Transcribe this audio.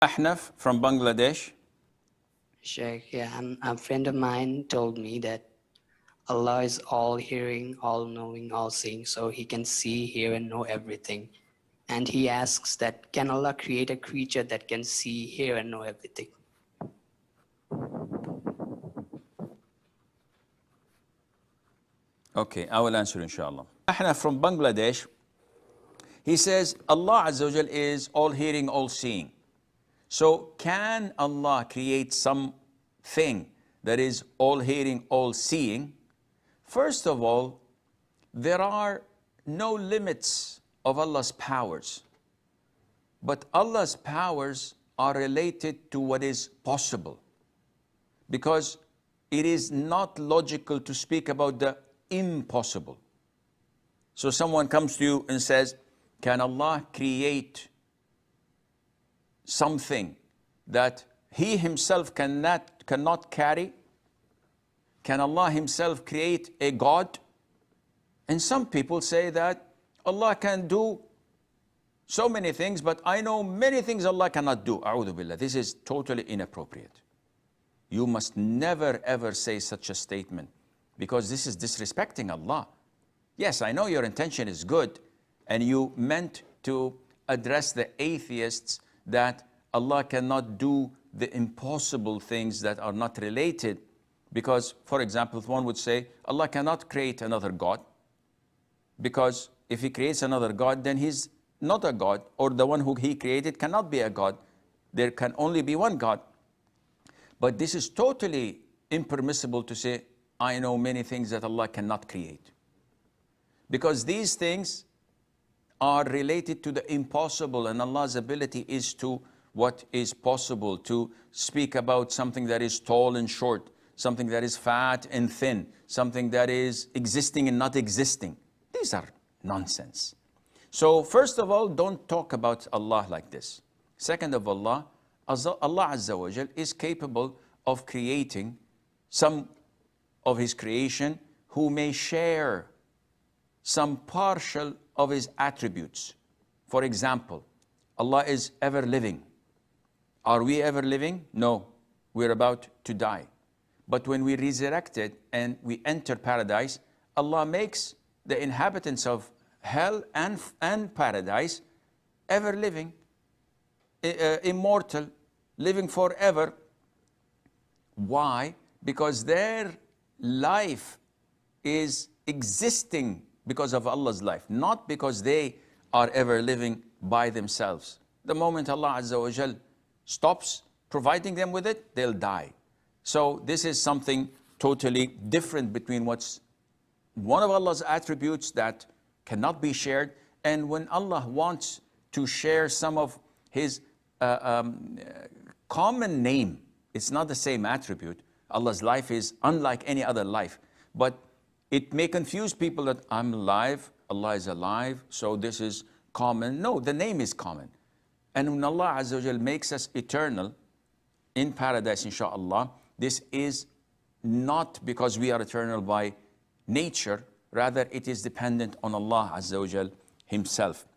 Ahnaf from Bangladesh. Sheikh, yeah, a friend of mine told me that Allah is all hearing, all knowing, all seeing, so he can see, hear, and know everything. And he asks that, can Allah create a creature that can see, hear, and know everything? Okay, I will answer inshallah. Ahnaf from Bangladesh, he says Allah Azza wa Jal is all hearing, all seeing. So can Allah create something that is all hearing, all seeing? First of all, there are no limits of Allah's powers. But Allah's powers are related to what is possible. Because it is not logical to speak about the impossible. So someone comes to you and says, can Allah create something that He Himself cannot carry? Can Allah Himself create a God? And some people say that Allah can do so many things, but I know many things Allah cannot do. A'udhu billah. This is totally inappropriate. You must never ever say such a statement, because this is disrespecting Allah. Yes, I know your intention is good, and you meant to address the atheists that Allah cannot do the impossible things that are not related. Because, for example, one would say, Allah cannot create another God, because if He creates another God, then He's not a God, or the one who He created cannot be a God. There can only be one God. But this is totally impermissible to say, I know many things that Allah cannot create. Because these things are related to the impossible, and Allah's ability is to what is possible, to speak about something that is tall and short, something that is fat and thin, something that is existing and not existing. These are nonsense. So first of all, don't talk about Allah like this. Second of all, Allah Azza wa Jal is capable of creating some of His creation who may share some partial of His attributes. For example, Allah is ever living. Are we ever living? No, we're about to die. But when we resurrected and we enter paradise, Allah makes the inhabitants of hell and paradise ever living, immortal, living forever. Why? Because their life is existing because of Allah's life, not because they are ever living by themselves. The moment Allah Azza wa Jal stops providing them with it, they'll die. So this is something totally different between what's one of Allah's attributes that cannot be shared, and when Allah wants to share some of His common name, it's not the same attribute. Allah's life is unlike any other life. But it may confuse people that I'm alive, Allah is alive, so this is common. No, the name is common. And when Allah Azza wa Jal makes us eternal in paradise, inshaAllah, this is not because we are eternal by nature, rather it is dependent on Allah Azza wa Jal Himself.